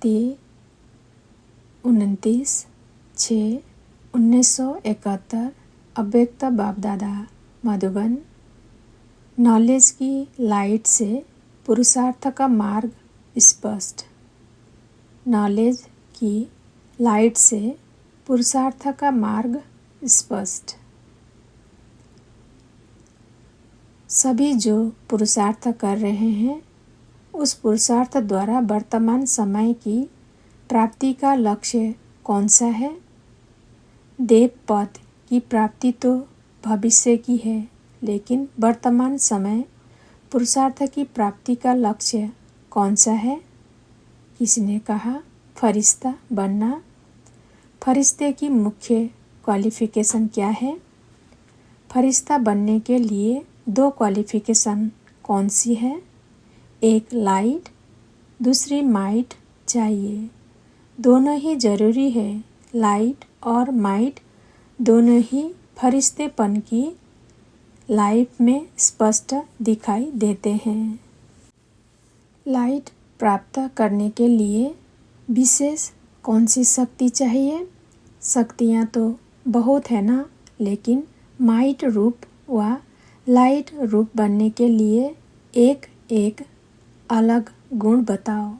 तिथि 29/6/1971। अव्यक्त बाप दादा मधुबन। नॉलेज की लाइट से पुरुषार्थ का मार्ग स्पष्ट। नॉलेज की लाइट से पुरुषार्थ का मार्ग स्पष्ट। सभी जो पुरुषार्थ कर रहे हैं उस पुरुषार्थ द्वारा वर्तमान समय की प्राप्ति का लक्ष्य कौन सा है? देव पद की प्राप्ति तो भविष्य की है, लेकिन वर्तमान समय पुरुषार्थ की प्राप्ति का लक्ष्य कौन सा है? किसी ने कहा फरिश्ता बनना। फरिश्ते की मुख्य क्वालिफिकेशन क्या है? फरिश्ता बनने के लिए 2 क्वालिफिकेशन कौन सी है? एक लाइट, दूसरी माइट चाहिए। दोनों ही जरूरी है। लाइट और माइट दोनों ही फरिश्तेपन की लाइफ में स्पष्ट दिखाई देते हैं। लाइट प्राप्त करने के लिए विशेष कौन सी शक्ति चाहिए? शक्तियाँ तो बहुत है ना, लेकिन माइट रूप व लाइट रूप बनने के लिए एक एक अलग गुण बताओ।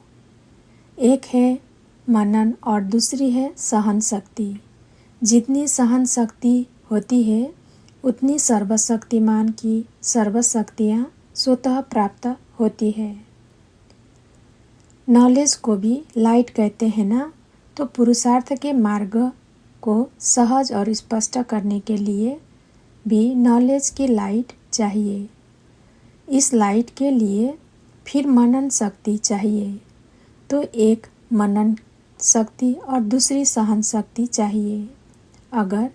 एक है मनन और दूसरी है सहन शक्ति। जितनी सहन शक्ति होती है उतनी सर्वशक्तिमान की सर्वशक्तियाँ स्वतः प्राप्त होती है। नॉलेज को भी लाइट कहते हैं ना, तो पुरुषार्थ के मार्ग को सहज और स्पष्ट करने के लिए भी नॉलेज की लाइट चाहिए। इस लाइट के लिए फिर मनन शक्ति चाहिए, तो एक मनन शक्ति और दूसरी सहन शक्ति चाहिए। अगर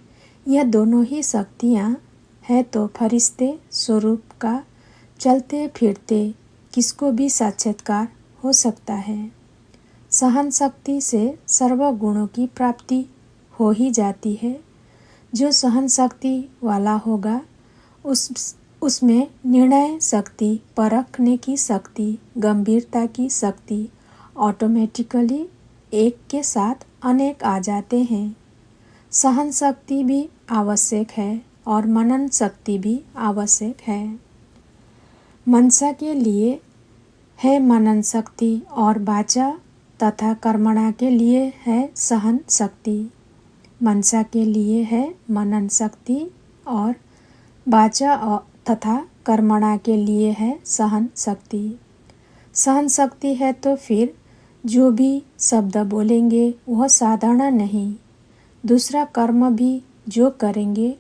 यह दोनों ही शक्तियाँ है तो फरिश्ते स्वरूप का चलते फिरते किसको भी साक्षात्कार हो सकता है। सहन शक्ति से सर्व गुणों की प्राप्ति हो ही जाती है। जो सहन शक्ति वाला होगा उसमें निर्णय शक्ति, परखने की शक्ति, गंभीरता की शक्ति ऑटोमेटिकली एक के साथ अनेक आ जाते हैं। सहन शक्ति भी आवश्यक है और मनन शक्ति भी आवश्यक है। मनसा के लिए है मनन शक्ति और वाचा तथा कर्मणा के लिए है सहन शक्ति। मनसा के लिए है मनन शक्ति और वाचा तथा कर्मणा के लिए है सहन शक्ति। सहन शक्ति है तो फिर जो भी शब्द बोलेंगे वह साधारण नहीं, दूसरा कर्म भी जो करेंगे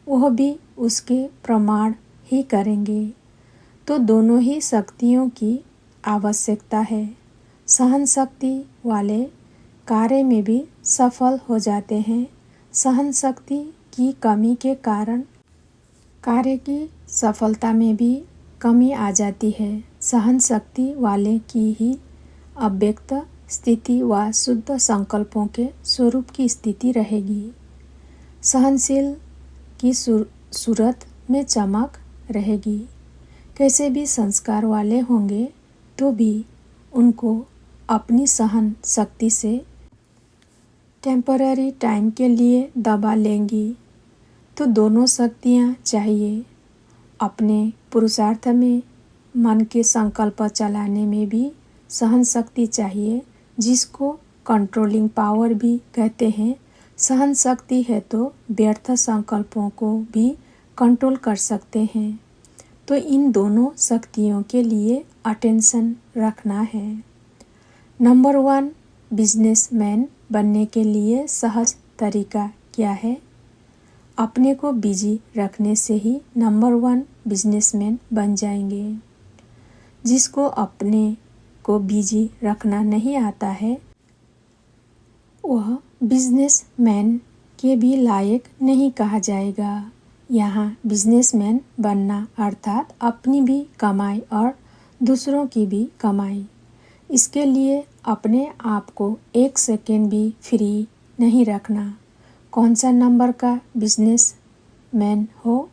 वह भी उसके प्रमाण ही करेंगे। तो दोनों ही शक्तियों की आवश्यकता है। सहन शक्ति वाले कार्य में भी सफल हो जाते हैं। सहन शक्ति की कमी के कारण कार्य की सफलता में भी कमी आ जाती है। सहन शक्ति वाले की ही अव्यक्त स्थिति व शुद्ध संकल्पों के स्वरूप की स्थिति रहेगी। सहनशील की सूरत में चमक रहेगी। कैसे भी संस्कार वाले होंगे तो भी उनको अपनी सहन शक्ति से टेम्पररी टाइम के लिए दबा लेंगी। तो दोनों शक्तियाँ चाहिए। अपने पुरुषार्थ में मन के संकल्प चलाने में भी सहन शक्ति चाहिए, जिसको कंट्रोलिंग पावर भी कहते हैं। सहन शक्ति है तो व्यर्थ संकल्पों को भी कंट्रोल कर सकते हैं। तो इन दोनों शक्तियों के लिए अटेंशन रखना है। नंबर 1 बिजनेसमैन बनने के लिए सहज तरीका क्या है? अपने को बिजी रखने से ही नंबर 1 बिजनेसमैन बन जाएंगे। जिसको अपने को बिजी रखना नहीं आता है वह बिजनेसमैन के भी लायक नहीं कहा जाएगा। यहाँ बिजनेसमैन बनना अर्थात अपनी भी कमाई और दूसरों की भी कमाई। इसके लिए अपने आप को एक सेकेंड भी फ्री नहीं रखना। कौन सा नंबर का बिजनेसमैन हो?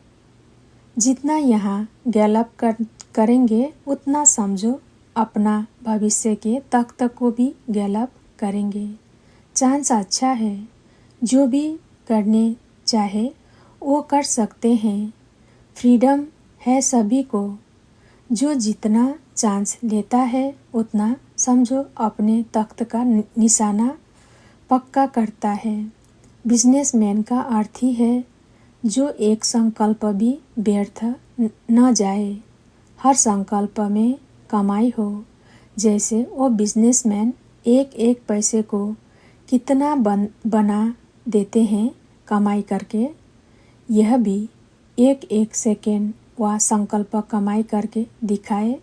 जितना यहाँ गैलअप करेंगे उतना समझो अपना भविष्य के तख्त को भी गैलअप करेंगे। चांस अच्छा है, जो भी करने चाहे वो कर सकते हैं। फ्रीडम है सभी को। जो जितना चांस लेता है उतना समझो अपने तख्त का निशाना पक्का करता है। बिजनेसमैन का अर्थ ही है जो एक संकल्प भी व्यर्थ न जाए, हर संकल्प में कमाई हो। जैसे वो बिजनेसमैन एक एक पैसे को कितना बना देते हैं कमाई करके, यह भी एक एक सेकेंड वह संकल्प कमाई करके दिखाए,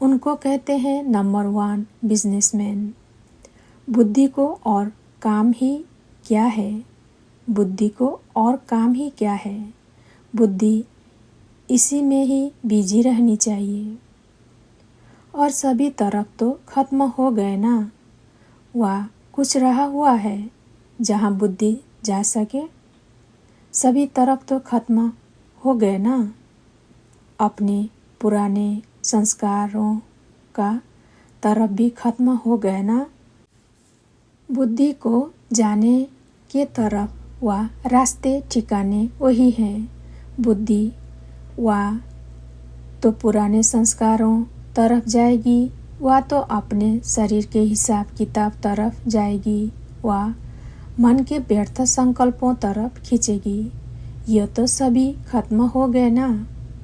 उनको कहते हैं नंबर 1 बिजनेसमैन। बुद्धि को और काम ही क्या है? बुद्धि को और काम ही क्या है? बुद्धि इसी में ही बिजी रहनी चाहिए। और सभी तरफ तो खत्म हो गए ना, वह कुछ रहा हुआ है जहाँ बुद्धि जा सके? सभी तरफ तो खत्म हो गए ना। अपने पुराने संस्कारों का तरफ भी खत्म हो गए ना। बुद्धि को जाने के तरफ वह रास्ते ठिकाने वही हैं। बुद्धि वह तो पुराने संस्कारों तरफ जाएगी, वह तो अपने शरीर के हिसाब किताब तरफ जाएगी, वह मन के व्यर्थ संकल्पों तरफ खींचेगी। यह तो सभी खत्म हो गए ना।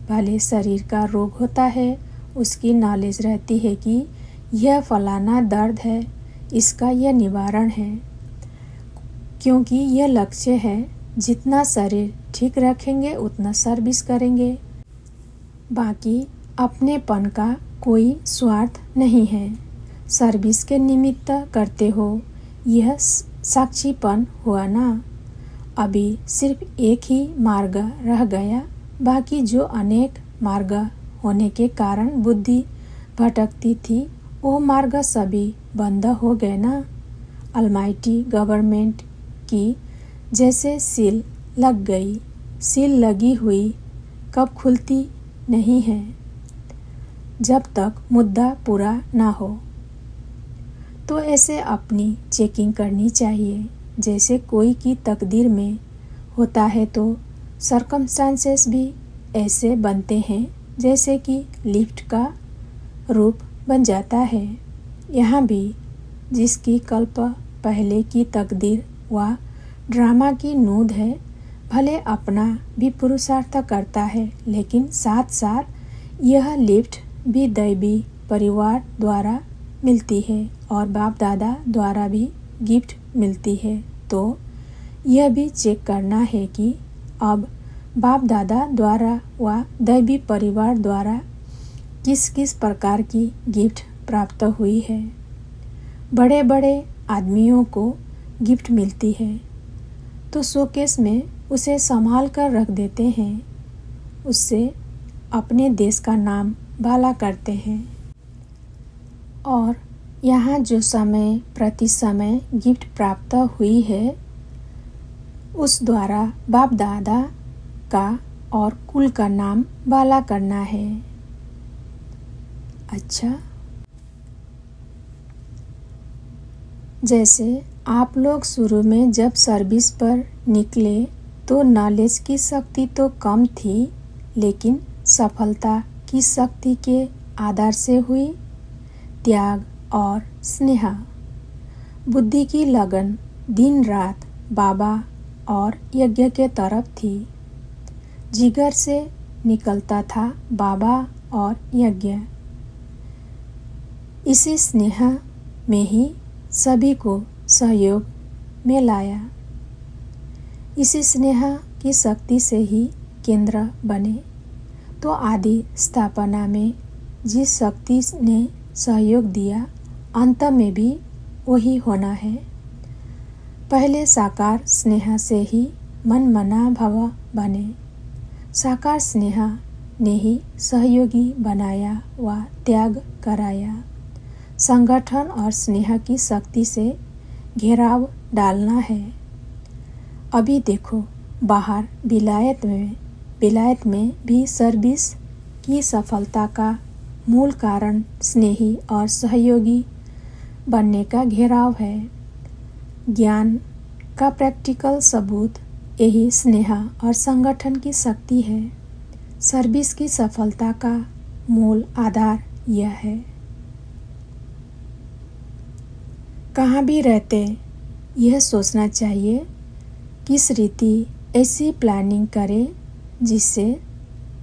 भले शरीर का रोग होता है, उसकी नॉलेज रहती है कि यह फलाना दर्द है, इसका यह निवारण है, क्योंकि यह लक्ष्य है। जितना शरीर ठीक रखेंगे उतना सर्विस करेंगे। बाकी अपनेपन का कोई स्वार्थ नहीं है। सर्विस के निमित्त करते हो, यह साक्षीपन हुआ ना। अभी सिर्फ एक ही मार्ग रह गया, बाकी जो अनेक मार्ग होने के कारण बुद्धि भटकती थी, वो मार्ग सभी बंद हो गए ना। अलमाइटी गवर्नमेंट की जैसे सील लग गई, सील लगी हुई कब खुलती नहीं है, जब तक मुद्दा पूरा ना हो। तो ऐसे अपनी चेकिंग करनी चाहिए। जैसे कोई की तकदीर में होता है तो सर्कमस्टांसेस भी ऐसे बनते हैं जैसे कि लिफ्ट का रूप बन जाता है। यहाँ भी जिसकी कल्प पहले की तकदीर व ड्रामा की नूंद है, भले अपना भी पुरुषार्थ करता है, लेकिन साथ साथ यह लिफ्ट भी दैवी परिवार द्वारा मिलती है और बाप दादा द्वारा भी गिफ्ट मिलती है। तो यह भी चेक करना है कि अब बाप दादा द्वारा व दैवी परिवार द्वारा किस किस प्रकार की गिफ्ट प्राप्त हुई है। बड़े बड़े आदमियों को गिफ्ट मिलती है तो शोकेस में उसे संभाल कर रख देते हैं, उससे अपने देश का नाम भला करते हैं। और यहाँ जो समय प्रति समय गिफ्ट प्राप्त हुई है, उस द्वारा बाप दादा का और कुल का नाम भला करना है। अच्छा, जैसे आप लोग शुरू में जब सर्विस पर निकले तो नॉलेज की शक्ति तो कम थी, लेकिन सफलता की शक्ति के आधार से हुई त्याग और स्नेह। बुद्धि की लगन दिन रात बाबा और यज्ञ के तरफ थी। जिगर से निकलता था बाबा और यज्ञ। इसी स्नेह में ही सभी को सहयोग में लाया। इसी स्नेह की शक्ति से ही केंद्र बने। तो आदि स्थापना में जिस शक्ति ने सहयोग दिया, अंत में भी वही होना है। पहले साकार स्नेह से ही मन मना भव बने। साकार स्नेह ने ही सहयोगी बनाया व त्याग कराया। संगठन और स्नेह की शक्ति से घेराव डालना है। अभी देखो, बाहर विलायत में भी सर्विस की सफलता का मूल कारण स्नेही और सहयोगी बनने का घेराव है। ज्ञान का प्रैक्टिकल सबूत यही स्नेह और संगठन की शक्ति है। सर्विस की सफलता का मूल आधार यह है। कहाँ भी रहते यह सोचना चाहिए किस रीति ऐसी प्लानिंग करें जिससे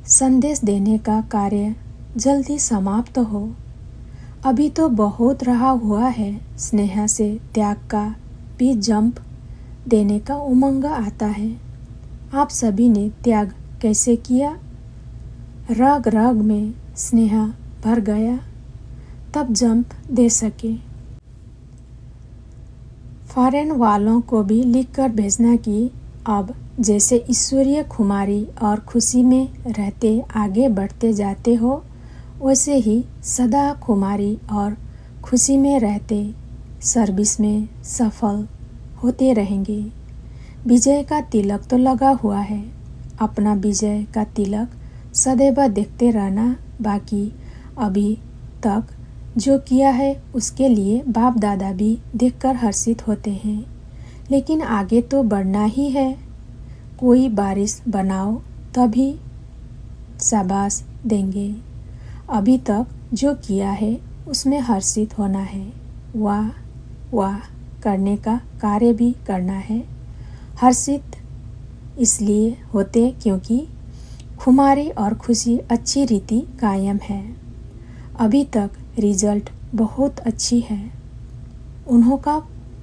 संदेश देने का कार्य जल्दी समाप्त हो। अभी तो बहुत रहा हुआ है। स्नेह से त्याग का भी जंप देने का उमंग आता है। आप सभी ने त्याग कैसे किया? रग रग में स्नेह भर गया, तब जंप दे सके। फॉरेन वालों को भी लिखकर भेजना कि अब जैसे ईश्वरीय खुमारी और खुशी में रहते आगे बढ़ते जाते हो, वैसे ही सदा खुमारी और खुशी में रहते सर्विस में सफल होते रहेंगे। विजय का तिलक तो लगा हुआ है। अपना विजय का तिलक सदैव देखते रहना। बाकी अभी तक जो किया है उसके लिए बाप दादा भी देखकर हर्षित होते हैं, लेकिन आगे तो बढ़ना ही है। कोई बारिश बनाओ तभी शाबाश देंगे। अभी तक जो किया है उसमें हर्षित होना है। वाह वाह करने का कार्य भी करना है। हर्षित इसलिए होते क्योंकि खुमारी और खुशी अच्छी रीति कायम है। अभी तक रिजल्ट बहुत अच्छी है। उन्हों का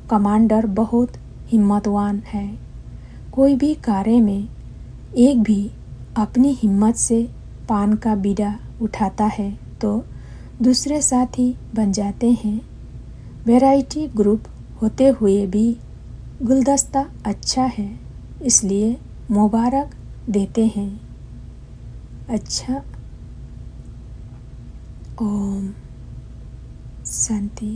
कमांडर बहुत हिम्मतवान है। कोई भी कार्य में एक भी अपनी हिम्मत से पान का बीड़ा उठाता है तो दूसरे साथी बन जाते हैं। वैरायटी ग्रुप होते हुए भी गुलदस्ता अच्छा है, इसलिए मुबारक देते हैं। अच्छा, ओम शांति।